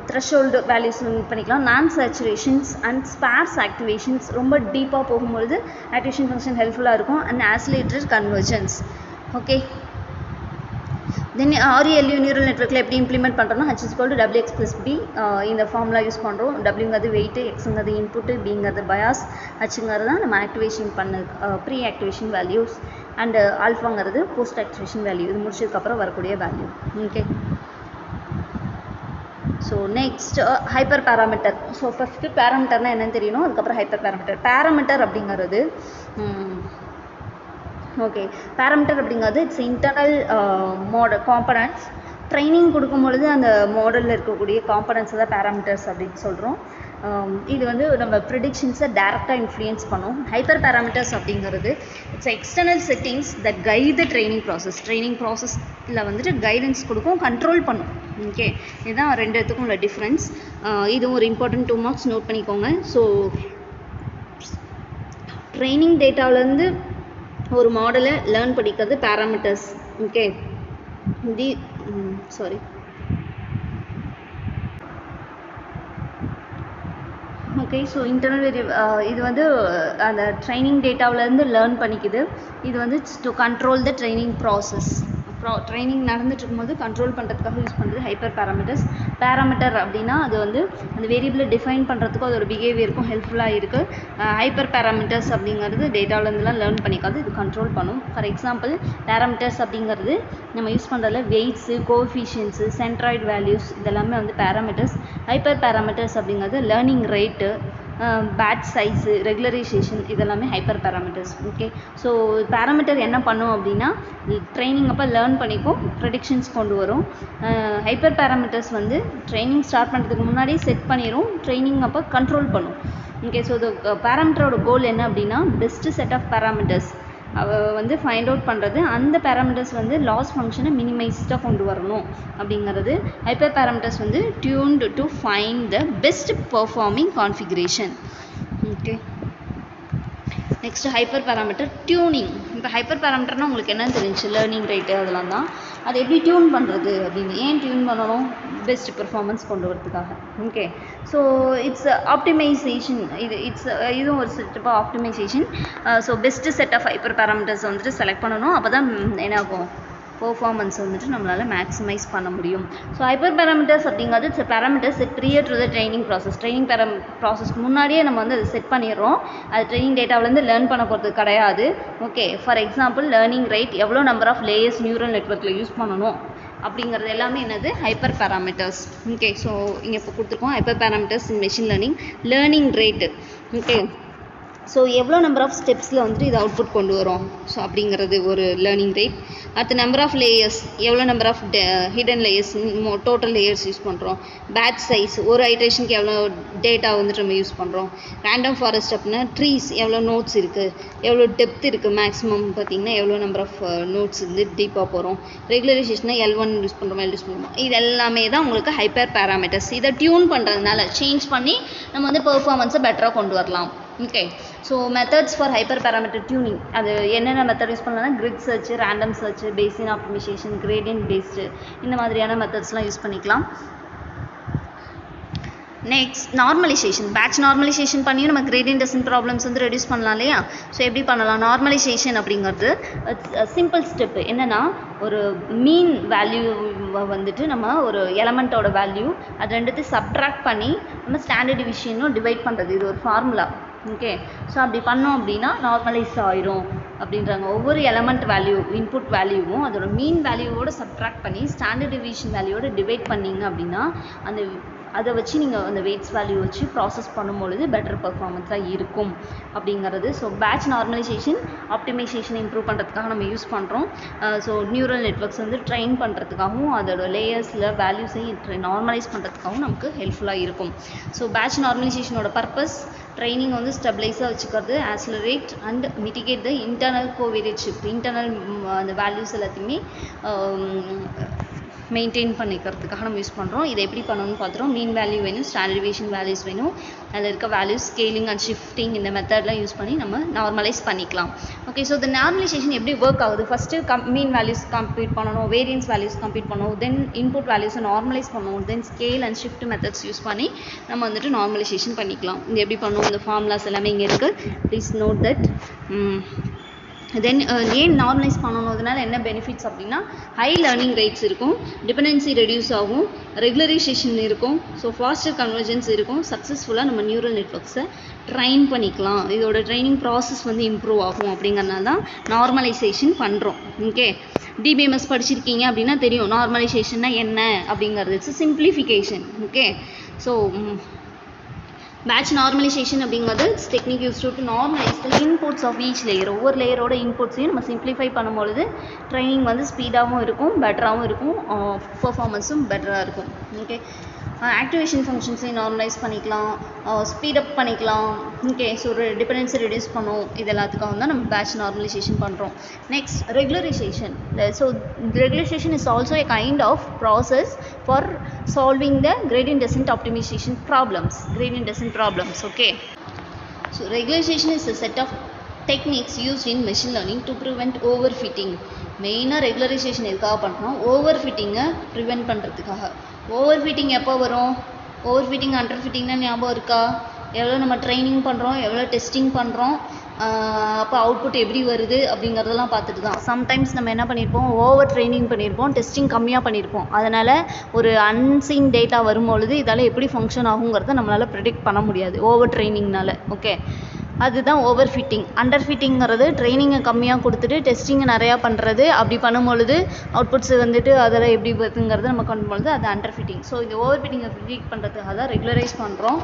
த்ரெஷ்ஹோல்டு வேல்யூஸ் பண்ணிக்கலாம். நான் சேச்சுரேஷன்ஸ் அண்ட் ஸ்பேர்ஸ் ஆக்டிவேஷன்ஸ் ரொம்ப டீப்பாக போகும்பொழுது ஆக்டிவேஷன் ஃபங்க்ஷன் ஹெல்ப்ஃபுல்லாக இருக்கும். And oscillated convergence. Okay, then ReLU neural நெட்வொர்க்கில் எப்படி இம்ப்ளிமெண்ட் பண்ணுறோம்னா h is equal to wx plus b இந்த ஃபார்முலா யூஸ் பண்ணுறோம். wங்கிறது வெயிட்டு, எக்ஸுங்கிறது இன்புட்டு, பிங்கிறது பயாஸ், ஹச்சுங்கிறது தான் நம்ம ஆக்டிவேஷன் பண்ண ப்ரீ ஆக்டிவேஷன் வேல்யூஸ், அண்டு ஆல்ஃபாங்கிறது போஸ்ட் ஆக்டிவேஷன் வேல்யூ. இது முடிச்சதுக்கப்புறம் வரக்கூடிய வேல்யூ. Okay, so next hyper parameter. So first பேராமீட்டர்னால் என்னென்னு தெரியணும், அதுக்கப்புறம் ஹைப்பர் பேராமீட்டர். பேராமீட்டர் அப்படிங்கிறது ஓகே, பேராமீட்டர் அப்படிங்கிறது இட்ஸ் இன்டர்னல் காம்பனன்ட்ஸ். ட்ரைனிங் கொடுக்கும் பொழுது அந்த மாடலில் இருக்கக்கூடிய காம்பனன்ட்ஸ் தான் பேராமீட்டர்ஸ் அப்படின்னு சொல்கிறோம். இது வந்து நம்ம ப்ரிடிக்ஷன்ஸை டேரெக்டாக இன்ஃப்ளூயன்ஸ் பண்ணும். ஹைப்பர் பேராமீட்டர்ஸ் அப்படிங்கிறது it's external settings that guide the training process. Training ப்ராசஸில் வந்துட்டு கைடன்ஸ் கொடுக்கும், கண்ட்ரோல் பண்ணும். ஓகே, இதுதான் ரெண்டுத்துக்கும் உள்ள டிஃப்ரென்ஸ். இதுவும் ஒரு இம்பார்ட்டன்ட் 2 மார்க்ஸ் நோட் பண்ணிக்கோங்க. ஸோ ட்ரைனிங் டேட்டாவிலேருந்து ஒரு மாடலை லேர்ன் பண்ணிக்கிறது parameters. Okay, okay, so internal இது வந்து அந்த ட்ரைனிங் டேட்டாவிலேருந்து லேர்ன் பண்ணிக்குது. இது வந்து to control the training process. Training நடந்துட்டு இருக்கும்போது கண்ட்ரோல் பண்ணுறதுக்காக யூஸ் பண்ணுறது ஹைப்பர் பேராமீட்டர்ஸ். பேராமீட்டர் அப்படின்னா அது வந்து அந்த வேரியபிளை டிஃபைன் பண்ணுறதுக்கும் அதோட பிஹேவியருக்கும் ஹெல்ப்ஃபுல்லாக இருக்குது. ஹைப்பர் பேராமீட்டர்ஸ் அப்படிங்கிறது டேட்டாவிலேருந்துலாம் லேர்ன் பண்ணிக்காது, இது கண்ட்ரோல் பண்ணும். ஃபார் எக்ஸாம்பிள் பேராமீட்டர்ஸ் அப்படிங்கிறது நம்ம யூஸ் பண்ணுறதுல வெயிட்ஸு, கோஎஃபிஷியன்ஸு, சென்ட்ராய்டு வேல்யூஸ் இதெல்லாமே வந்து பேராமீட்டர்ஸ். ஹைப்பர் பேராமீட்டர்ஸ் அப்படிங்கிறது learning rate, batch size, regularization இதெல்லாமே hyper parameters. Okay, so parameter என்ன பண்ணும் அப்படின்னா ட்ரைனிங் அப்போ லேர்ன் பண்ணிக்கும், ப்ரெடிக்ஷன்ஸ் கொண்டு வரும். ஹைப்பர் பேராமீட்டர்ஸ் வந்து ட்ரைனிங் ஸ்டார்ட் பண்ணுறதுக்கு முன்னாடி செட் பண்ணிடும், ட்ரைனிங் அப்போ கண்ட்ரோல் பண்ணும். ஓகே, ஸோ இது பேராமீட்டரோட கோல் என்ன அப்படின்னா பெஸ்ட்டு செட் ஆஃப் பேராமீட்டர்ஸ் வந்து ஃபைண்ட் அவுட் பண்ணுறது. அந்த பேராமீட்டர்ஸ் வந்து லாஸ் ஃபங்க்ஷனை மினிமைஸ்டாக கொண்டு வரணும் அப்படிங்கிறது. ஹைப்பர் பேராமீட்டர்ஸ் வந்து tuned to find the best performing configuration. Okay, next hyper parameter tuning. இப்போ ஹைப்பர் பேராமீட்டர்னால் உங்களுக்கு என்னன்னு தெரிஞ்சு லேர்னிங் ரேட்டு அதெல்லாம் தான். அதை எப்படி டியூன் பண்ணுறது அப்படின்னு, ஏன் டியூன் பண்ணணும், பெஸ்ட் பெர்ஃபார்மன்ஸ் கொண்டு வரதுக்காக. Okay, so it's optimization. இதுவும் ஒரு set of optimization. So best set of hyper parameters வந்துட்டு செலக்ட் பண்ணணும். அப்போ தான் என்ன ஆகும், பெர்ஃபார்மன்ஸ் வந்துட்டு நம்மளால் மேக்ஸிமைஸ் பண்ண முடியும். ஸோ ஹைப்பர் பேராமீட்டர்ஸ் அப்படிங்கிறது it's parameters set prior to the training process. Training ப்ராசஸ்க்கு முன்னாடியே நம்ம வந்து அதை செட் பண்ணிடுறோம். அது ட்ரைனிங் டேட்டாவிலேருந்து லேர்ன் பண்ண போகிறது கிடையாது. Okay, for example learning rate, எவ்வளோ நம்பர் ஆஃப் லேயர்ஸ் நியூரல் நெட்வொர்க்கில் யூஸ் பண்ணணும் அப்படிங்கிறது எல்லாமே என்னது ஹைப்பர் பேராமீட்டர்ஸ். ஓகே, ஸோ இங்கே இப்போ கொடுத்துருக்கோம் hyper parameters in machine learning rate. Okay, so எவ்வளோ நம்பர் ஆஃப் ஸ்டெப்ஸில் வந்துட்டு இது அவுட்புட் கொண்டு வரும், ஸோ அப்படிங்கிறது ஒரு லேர்னிங் ரேட். அடுத்து நம்பர் ஆஃப் லேயர்ஸ், எவ்வளோ number of hidden layers, total layers use பண்ணுறோம். பேட்ச் சைஸ், ஒரு ஐட்ரேஷனுக்கு எவ்வளோ டேட்டா வந்துட்டு நம்ம யூஸ் பண்ணுறோம். ரேண்டம் ஃபாரஸ்ட் அப்படின்னா ட்ரீஸ் எவ்வளோ நோட்ஸ் இருக்குது, எவ்வளோ டெப்த் இருக்குது, மேக்ஸிமம் பார்த்திங்கன்னா எவ்வளோ நம்பர் ஆஃப் நோட்ஸ் வந்து டீப்பாக போகிறோம். ரெகுலரைசேஷனாக L1 யூஸ் பண்ணுறோமா, யூஸ் பண்ணுறோம். இது எல்லாமே தான் உங்களுக்கு ஹைப்பர் பேராமீட்டர்ஸ். இதை டியூன் பண்ணுறதுனால சேஞ்ச் பண்ணி நம்ம வந்து பெர்ஃபார்மன்ஸை பெட்டராக கொண்டு வரலாம். Okay, so methods for hyper parameter tuning, அது என்னென்ன மெத்தட் யூஸ் பண்ணலாம்னா grid search, random search, Bayesian optimization, gradient based, இந்த மாதிரியான மெத்தட்ஸ்லாம் யூஸ் பண்ணிக்கலாம். Next normalization. பேட்ச் நார்மலைசேஷன் பண்ணி நம்ம கிரேடியன்ட் டெஸ்ட் ப்ராப்ளம்ஸ் வந்து ரெடியூஸ் பண்ணலாம் இல்லையா. ஸோ எப்படி பண்ணலாம் நார்மலைசேஷன் அப்படிங்கிறது சிம்பிள் ஸ்டெப்பு. என்னென்னா ஒரு மீன் வேல்யூ வந்துட்டு நம்ம ஒரு எலமெண்ட்டோட வேல்யூ அது ரெண்டுத்தையும் சப்ட்ராக்ட் பண்ணி நம்ம ஸ்டாண்டர்ட் டிவிஷனும் டிவைட் பண்ணுறது. இது ஒரு ஃபார்முலா. ஓகே. ஸோ அப்படி பண்ணோம் அப்படின்னா நார்மலைஸ் ஆயிரும் அப்படின்றாங்க. ஒவ்வொரு எலமெண்ட் வேல்யூ இன்புட் வேல்யூவும் அதோட மீன் வேல்யூவோட சப்ட்ராக்ட் பண்ணி ஸ்டாண்டர்ட் டிவியேஷன் வேல்யூவோட டிவைட் பண்ணிங்க அப்படின்னா அந்த அதை வச்சு நீங்கள் அந்த வெயிட்ஸ் வேல்யூ வச்சு ப்ராசஸ் பண்ணும்பொழுது பெட்டர் பர்ஃபார்மன்ஸாக இருக்கும் அப்படிங்கிறது. So batch normalization optimization improve பண்ணுறதுக்காக நம்ம யூஸ் பண்ணுறோம். ஸோ நியூரல் நெட்வொர்க்ஸ் வந்து ட்ரெயின் பண்ணுறதுக்காகவும் அதோட லேயர்ஸில் வேல்யூஸையும் நார்மலைஸ் பண்ணுறதுக்காகவும் நமக்கு ஹெல்ப்ஃபுல்லாக இருக்கும். ஸோ பேட்ச் நார்மலைசேஷனோட பர்பஸ் ட்ரைனிங் வந்து ஸ்டெபிளைஸாக வச்சுக்கிறது, accelerate and mitigate the internal covariate shift, internal அந்த வேல்யூஸ் எல்லாத்தையுமே மெயின்டைன் பண்ணிக்கிறதுக்காக நம்ம யூஸ் பண்ணுறோம். இதை எப்படி பண்ணணும்னு பார்த்துறோம். மீன் வேல்யூ வேணும், ஸ்டாண்டர்ட் டிவியேஷன் வேல்யூஸ் வேணும், அதில் இருக்க வேல்யூஸ் ஸ்கேலிங் அண்ட் ஷிஃப்டிங் இந்த மெத்தட்லாம் யூஸ் பண்ணி நம்ம நார்மலைஸ் பண்ணிக்கலாம். ஓகே. ஸோ இந்த நார்மலைசேஷன் எப்படி ஒர்க் ஆகுது? ஃபஸ்ட்டு மீன் வேல்யூஸ் கம்ப்ளீட் பண்ணணும், வேரியன்ஸ் வேல்யூஸ் கம்ப்ளீட் பண்ணணும், தென் இன்புட் வேல்யூஸை நார்மலைஸ் பண்ணணும், then scale and shift methods use பண்ணி நம்ம வந்துட்டு நார்மலைசேஷன் பண்ணிக்கலாம். இது எப்படி பண்ணுவோம்? இந்த ஃபார்முலாஸ் எல்லாமே இங்கே இருக்குது. Please note that. தென் ஏன் நார்மலைஸ் பண்ணணும்? அதனால என்ன பெனிஃபிட்ஸ் அப்படின்னா ஹை லேர்னிங் ரேட்ஸ் இருக்கும், டிபெண்டன்சி ரெடியூஸ் ஆகும், ரெகுலரைசேஷன் இருக்கும், ஸோ ஃபாஸ்டர் கன்வர்ஜென்ஸ் இருக்கும், சக்ஸஸ்ஃபுல்லாக நம்ம நியூரல் நெட்வொர்க்ஸை ட்ரைன் பண்ணிக்கலாம். இதோட ட்ரைனிங் ப்ராசஸ் வந்து இம்ப்ரூவ் ஆகும். அப்படிங்கிறனால தான் நார்மலைசேஷன் பண்ணுறோம். ஓகே. டிபிஎம்எஸ் படிச்சிருக்கீங்க அப்படின்னா தெரியும் நார்மலைசேஷன்னா என்ன அப்படிங்கிறது. It's simplification. Okay. So batch normalization அப்படிங்கிறது it's technique use to normalize the inputs of each layer. ஒவ்வொரு லேயரோட இன்புட்ஸையும் நம்ம சிம்பிளிஃபை பண்ணும்பொழுது ட்ரைனிங் வந்து ஸ்பீடாகவும் இருக்கும், பெட்டராகவும் இருக்கும், பர்ஃபார்மன்ஸும் பெட்டராக இருக்கும். ஓகே. ஆக்டிவேஷன் ஃபங்க்ஷன்ஸையும் நார்மலைஸ் பண்ணிக்கலாம், ஸ்பீடப் பண்ணிக்கலாம். ஓகே. ஸோ டிபெண்டன்சி ரெடியூஸ் பண்ணும். இது எல்லாத்துக்காக தான் நம்ம பேட்ச் நார்மலைசேஷன் பண்ணுறோம். Next regularisation. So regularisation is also a kind of process for solving the gradient descent optimization problems. Okay. So regularization is a set of techniques used in machine learning to prevent overfitting. மெயினாக ரெகுலரைசேஷன் எதுக்காக பண்ணுறோம்? ஓவர் ஃபிட்டிங்கை ப்ரிவெண்ட் பண்ணுறதுக்காக. ஓவர் ஃபிட்டிங் எப்போ வரும்? ஓவர் ஃபிட்டிங் அண்டர் ஃபிட்டிங்னா ஞாபகம் இருக்கா? எவ்வளோ நம்ம ட்ரைனிங் பண்ணுறோம், எவ்வளோ டெஸ்டிங் பண்ணுறோம், அப்போ அவுட்புட் எப்படி வருது அப்படிங்கிறதெல்லாம் பார்த்துட்டு தான். சம்டைம்ஸ் நம்ம என்ன பண்ணியிருப்போம்? ஓவர் ட்ரைனிங் பண்ணியிருப்போம், டெஸ்டிங் கம்மியாக பண்ணியிருப்போம். அதனால் ஒரு அன்சீன் டேட்டா வரும்பொழுது இதால் எப்படி ஃபங்க்ஷன் ஆகுங்கிறத நம்மளால் ப்ரெடிக்ட் பண்ண முடியாது ஓவர் ட்ரைனிங்னால. ஓகே. அதுதான் ஓவர் ஃபிட்டிங். அண்டர் ஃபிட்டிங்கிறது ட்ரைனிங்கை கம்மியாக கொடுத்துட்டு டெஸ்டிங்கை நிறையா பண்ணுறது. அப்படி பண்ணும்பொழுது அவுட்புட்ஸ் வந்துட்டு அதில் எப்படி வருதுங்கிறத நம்ம பண்ணும்பொழுது அது அண்டர் ஃபிட்டிங். ஸோ இந்த ஓவர் ஃபிட்டிங்கை ப்ரிடிக்ட் பண்ணுறதுக்காக தான் ரெகுலரைஸ் பண்ணுறோம்.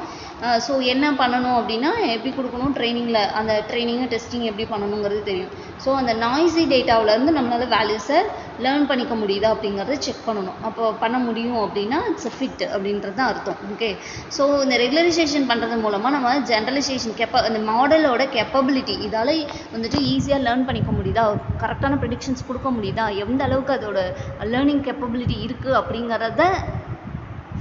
ஸோ என்ன பண்ணணும் அப்படின்னா எப்படி கொடுக்கணும்? ட்ரைனிங்கில் அந்த ட்ரைனிங்கை டெஸ்டிங் எப்படி பண்ணணுங்கிறது தெரியும். ஸோ அந்த நாய்ஸி டேட்டாவிலேருந்து நம்மளால் வேல்யூஸை லேர்ன் பண்ணிக்க முடியுதா அப்படிங்கிறத செக் பண்ணணும். அப்போ பண்ண முடியும் அப்படின்னா இட்ஸ் அ ஃபிட் அப்படின்றது தான் அர்த்தம். ஓகே. ஸோ இந்த ரெகுலரைசேஷன் பண்ணுறது மூலமாக நம்ம ஜென்ரலைசேஷன் அந்த மாடலோட கேப்பபிலிட்டி இதால் வந்துட்டு ஈஸியாக லேர்ன் பண்ணிக்க முடியுதா, கரெக்டான ப்ரெடிக்ஷன்ஸ் கொடுக்க முடியுதா, எந்த அளவுக்கு அதோட லேர்னிங் கேப்பபிலிட்டி இருக்குது அப்படிங்கிறத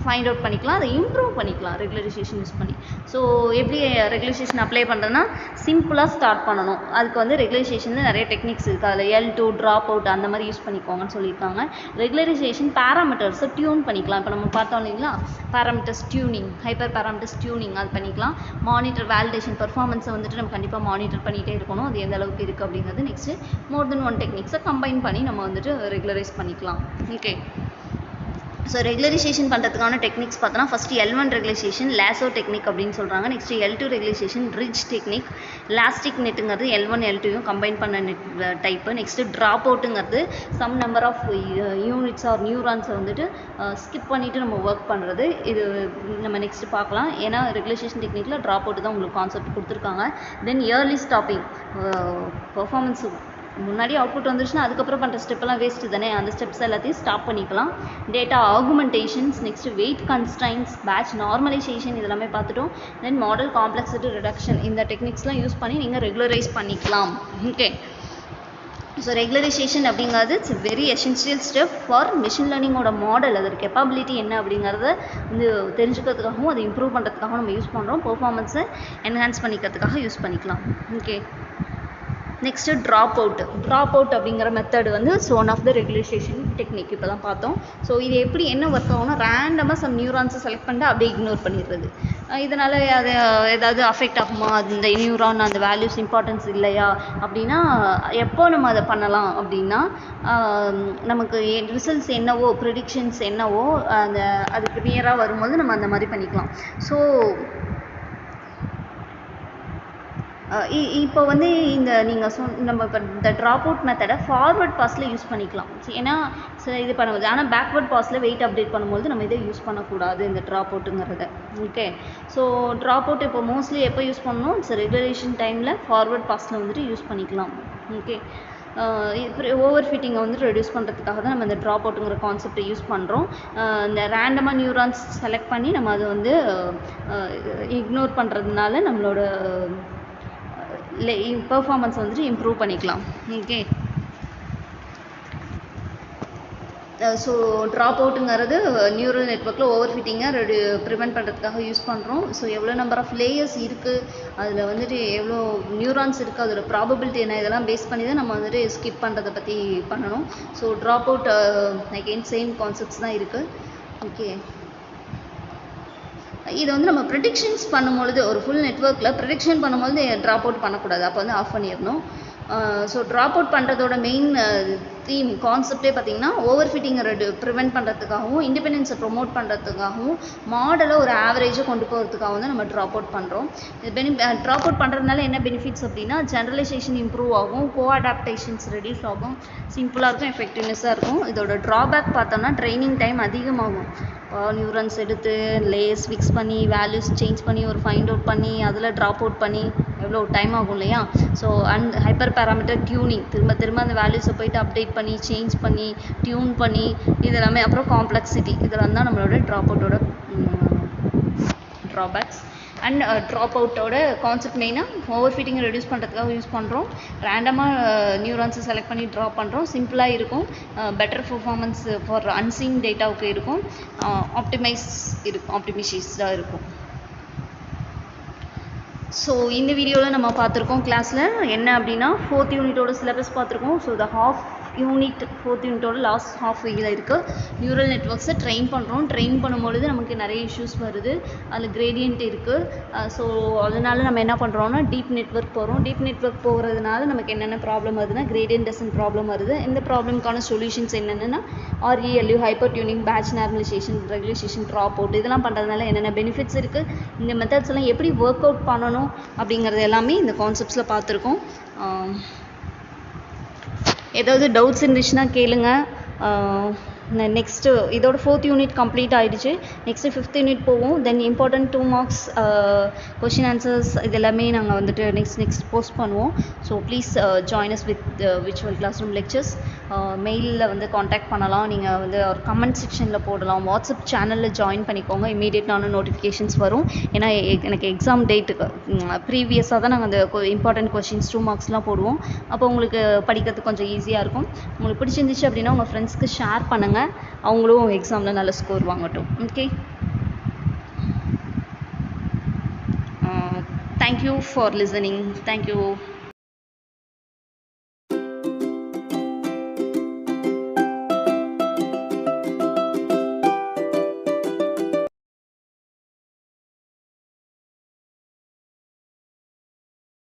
ஃபைண்ட் அவுட் பண்ணிக்கலாம், அதை இம்ப்ரூவ் பண்ணிக்கலாம் ரெகுலரைசேஷன் யூஸ் பண்ணி. ஸோ எப்படி ரெகுலரைசேஷன் அப்ளை பண்ணுறதுனா சிம்பிளாக ஸ்டார்ட் பண்ணணும். அதுக்கு வந்து ரெகுலரைசேஷனில் நிறைய டெக்னிக்ஸ் இருக்குது. அதில் L2 ட்ராப் அவுட் அந்த மாதிரி யூஸ் பண்ணிக்கோங்கன்னு சொல்லியிருக்காங்க. ரெகுலரைசேஷன் பேராமீட்டர்ஸை டியூன் பண்ணிக்கலாம். இப்போ நம்ம பார்த்தோம் இல்லைங்களா, parameters tuning, hyper parameters tuning அது பண்ணிக்கலாம். மானிட்டர் வேலிடேஷன் பர்ஃபார்மன்ஸை வந்துட்டு நம்ம கண்டிப்பாக மானிட்டர் பண்ணிகிட்டே இருக்கணும், அது எந்த அளவுக்கு இருக்குது அப்படிங்கிறது. நெக்ஸ்ட்டு மோர் தென் ஒன் டெக்னிக்ஸை கம்பைன் பண்ணி நம்ம வந்துட்டு ரெகுலரைஸ் பண்ணிக்கலாம். ஓகே. ஸோ ரெகுலரைசேஷன் பண்ணுறதுக்கான டெக்னிக்ஸ் பார்த்தோன்னா first L1 regulation lasso technique அப்படின்னு சொல்கிறாங்க. Next L2 regulation ridge technique. Elastic நெட்டுங்கிறது L1 L2யும் கம்பைன் பண்ண நெட் டைப்பு. நெக்ஸ்ட்டு ட்ராப் அவுட்டுங்கிறது some number of units or நியூரான்ஸை வந்துட்டு ஸ்கிப் பண்ணிவிட்டு நம்ம ஒர்க் பண்ணுறது. இது நம்ம நெக்ஸ்ட்டு பார்க்கலாம். ஏன்னா ரெகுலேஷன் டெக்னிக்கில் ட்ராப் அவுட்டு தான் உங்களுக்கு கான்செப்ட் கொடுத்துருக்காங்க. தென் இயர்லி ஸ்டாப்பிங், பர்ஃபார்மன்ஸ் முன்னாடி அவுட்புட் வந்துருச்சுன்னா அதுக்கப்புறம் பண்ணுற ஸ்டெப்பெல்லாம் வேஸ்ட்டு தானே, அந்த ஸ்டெப்ஸ் எல்லாத்தையும் ஸ்டாப் பண்ணிக்கலாம். Data augmentations, next weight constraints, batch normalization இதெல்லாமே பார்த்துட்டோம். தென் மாடல் காம்ப்ளெக்சிட்டி ரிடக்ஷன், இந்த டெக்னிக்ஸ்லாம் யூஸ் பண்ணி நீங்கள் ரெகுலரைஸ் பண்ணிக்கலாம். ஓகே. ஸோ ரெகுலரைசேஷன் அப்படிங்கிறது it's very essential step for machine லேர்னிங்கோட மாடல். அதோட கெப்பாபிலிட்டி என்ன அப்படிங்கிறத வந்து தெரிஞ்சுக்கிறதுக்காகவும் அதை இம்ப்ரூவ் பண்ணுறதுக்காகவும் நம்ம யூஸ் பண்ணுறோம். பெர்ஃபார்மன்ஸை என்ஹான்ஸ் பண்ணிக்கிறதுக்காக யூஸ் பண்ணிக்கலாம். ஓகே. நெக்ஸ்ட்டு ட்ராப் அவுட் அப்படிங்கிற மெத்தட் வந்து one of the regulation technique இப்போ தான் பார்த்தோம். ஸோ இது எப்படி என்ன ஒர்க் ஆகும்னா ரேண்டமாக சம் நியூரான்ஸை செலக்ட் பண்ணிட்டு அப்படியே இக்னோர் பண்ணிடுறது. இதனால் அது ஏதாவது அஃபெக்ட் ஆகுமா, அந்த நியூரான் அந்த வேல்யூஸ் இம்பார்ட்டன்ஸ் இல்லையா அப்படின்னா எப்போ நம்ம அதை பண்ணலாம் அப்படின்னா நமக்கு ரிசல்ட்ஸ் என்னவோ ப்ரெடிக்ஷன்ஸ் என்னவோ அதுக்கு நியராக வரும்போது நம்ம அந்த மாதிரி பண்ணிக்கலாம். ஸோ இப்போ வந்து இந்த நீங்கள் நம்ம இப்போ இந்த ட்ராப் அவுட் மெத்தடை ஃபார்வர்ட் பாஸில் யூஸ் பண்ணிக்கலாம். ஏன்னா இது பண்ணும்போது, ஆனால் பேக்வர்ட் பாஸில் வெயிட் அப்டேட் பண்ணும்போது நம்ம இதை யூஸ் பண்ணக்கூடாது இந்த ட்ராப் அவுட்டுங்கிறத. ஓகே, ஸோ ட்ராப் அவுட் இப்போ மோஸ்ட்லி எப்போ யூஸ் பண்ணணும், ரெகுலேஷன் டைமில் ஃபார்வர்ட் பாஸில் வந்துட்டு யூஸ் பண்ணிக்கலாம். ஓகே, ஓவர் ஃபிட்டிங்கை வந்து ரெடியூஸ் பண்ணுறதுக்காக தான் நம்ம இந்த ட்ராப் அவுட்டுங்கிற கான்செப்டை யூஸ் பண்ணுறோம். இந்த ரேண்டமாக நியூரான்ஸ் செலக்ட் பண்ணி நம்ம அதை வந்து இக்னோர் பண்ணுறதுனால நம்மளோட பெர்ஃபார்மன்ஸ் வந்துட்டு இம்ப்ரூவ் பண்ணிக்கலாம். ஓகே, ஸோ ட்ராப் அவுட்டுங்கிறது நியூரல் நெட்ஒர்க்கில் ஓவர் ஃபிட்டிங்கை ப்ரிவெண்ட் பண்ணுறதுக்காக யூஸ் பண்ணுறோம். ஸோ எவ்வளோ நம்பர் ஆஃப் லேயர்ஸ் இருக்குது, அதில் வந்துட்டு எவ்வளோ நியூரான்ஸ் இருக்குது, அதோட ப்ராபபிலிட்டி என்ன, இதெல்லாம் பேஸ் பண்ணி தான் நம்ம வந்துட்டு ஸ்கிப் பண்ணுறதை பற்றி பண்ணணும். So drop out again same concepts தான் இருக்குது. ஓகே, இதை வந்து நம்ம ப்ரெடிக்ஷன்ஸ் பண்ணும்பொழுது, ஒரு ஃபுல் நெட்ஒர்க்கில் ப்ரெடிக்ஷன் பண்ணும்போது ட்ராப் அவுட் பண்ணக்கூடாது, அப்போ வந்து ஆஃப் பண்ணிடணும். ஸோ ட்ராப் அவுட் பண்ணுறதோட மெயின் தீம் கான்செப்டே பார்த்திங்கன்னா ஓவர் ஃபிட்டிங்கை ப்ரிவெண்ட் பண்ணுறதுக்காகவும், இண்டிபெண்டன்ஸை ப்ரொமோட் பண்ணுறதுக்காகவும், மாடலை ஒரு ஆவரேஜாக கொண்டு போகிறதுக்காகவும் தான் நம்ம ட்ராப் அவுட் பண்ணுறோம். ட்ராப் அவுட் பண்ணுறதுனால என்ன பெனிஃபிட்ஸ் அப்படின்னா, ஜென்ரலைசேஷன் இம்ப்ரூவ் ஆகும், கோ அடாப்டேஷன்ஸ் ரெடியூஸ் ஆகும், சிம்பிளாக இருக்கும், எஃபெக்டிவ்னஸாக இருக்கும். இதோட ட்ராபேக் பார்த்தோம்னா ட்ரைனிங் டைம் அதிகமாகும். நியூரன்ஸ் எடுத்து லேயர்ஸ் ஃபிக்ஸ் பண்ணி வேல்யூஸ் சேஞ்ச் பண்ணி ஒரு ஃபைண்ட் அவுட் பண்ணி அதில் ட்ராப் அவுட் பண்ணி எவ்வளோ டைம் ஆகும் இல்லையா. ஸோ ஹைப்பர் பேராமீட்டர் டியூனிங், திரும்ப அந்த வேல்யூஸை போய்ட்டு அப்டேட் பண்ணி சேஞ்ச் பண்ணி டியூன் பண்ணி இதெல்லாமே, அப்புறம் காம்ப்ளெக்சிட்டி, இதெல்லாம் தான் நம்மளோட ட்ராப் அவுட்டோட ட்ராபேக்ஸ். அண்ட் ட்ராப் அவுட்டோட கான்செப்ட் மெயினாக ஓவர் ஃபிட்டிங்கை ரெடியூஸ் பண்ணுறதுக்காக யூஸ் பண்ணுறோம். ரேண்டமாக நியூரான்ஸை செலக்ட் பண்ணி ட்ராப் பண்ணுறோம். சிம்பிளாக இருக்கும், பெட்டர் பர்ஃபார்மன்ஸ் ஃபார் அன்சீன் டேட்டாவுக்கு இருக்கும், ஆப்டிமைஸ்டாக இருக்கும். ஸோ இந்த வீடியோவில் நம்ம பார்த்துருக்கோம் கிளாஸில் என்ன அப்படின்னா, 4th யூனிட்டோட சிலபஸ் பார்த்துருக்கோம். So the half unit 4th யூனிட்டோட லாஸ்ட் ஹாஃப் இதில் இருக்குது. நியூரல் நெட்ஒர்க்ஸை ட்ரெயின் பண்ணுறோம். ட்ரெயின் பண்ணும்பொழுது நமக்கு நிறைய இஷ்யூஸ் வருது, அதில் கிரேடியன்ட் இருக்குது. ஸோ அதனால் நம்ம என்ன பண்ணுறோம்னா டீப் நெட்ஒர்க் போகிறோம். டீப் நெட்ஒர்க் போகிறதுனால நமக்கு என்னென்ன ப்ராப்ளம் வருதுன்னா, கிரேடியன்ட் டெசன் ப்ராப்ளம் வருது. இந்த ப்ராப்ளம்க்கான சொல்யூஷன்ஸ் என்னென்னா, RELU, hyper tuning, batch normalization, regulation, drop out, இதெல்லாம் பண்ணுறதுனால என்னென்ன பெனிஃபிட்ஸ் இருக்குது, இந்த மெத்தட்ஸ் எல்லாம் எப்படி ஒர்க் அவுட் பண்ணணும் அப்படிங்கிறது எல்லாமே இந்த கான்செப்ட்ஸில் பார்த்துருக்கோம். ஏதாவது டவுட்ஸ் இருந்துச்சுன்னா கேளுங்க. நெக்ஸ்ட்டு இதோட 4th யூனிட் கம்ப்ளீட் ஆகிடுச்சு. நெக்ஸ்ட்டு 5th யூனிட் போவோம். Then important 2 marks question answers இது எல்லாமே நாங்கள் வந்துட்டு நெக்ஸ்ட் போஸ்ட் பண்ணுவோம். So please join us with virtual classroom lectures. மெயிலில் வந்து காண்டாக்ட் பண்ணலாம், நீங்கள் வந்து ஒரு கமெண்ட் செக்ஷனில் போடலாம், வாட்ஸ்அப் சேனலில் ஜாயின் பண்ணிக்கோங்க, இமீடியட்டான நோட்டிஃபிகேஷன்ஸ் வரும். ஏன்னா எனக்கு எக்ஸாம் டேட்டுக்கு ப்ரீவியஸாக தான் நாங்கள் அந்த இம்பார்ட்டன்ட் கொஷின்ஸ் 2 marksலாம் போடுவோம். அப்போ உங்களுக்கு படிக்கிறதுக்கு கொஞ்சம் ஈஸியாக இருக்கும். உங்களுக்கு பிடிச்சிருந்துச்சு அப்படின்னா உங்கள் ஃப்ரெண்ட்ஸ்க்கு ஷேர் பண்ணுங்கள், அவங்களும் எக்ஸாமில் நல்ல ஸ்கோர் வாங்கட்டும். Okay, thank you for listening. Thank you.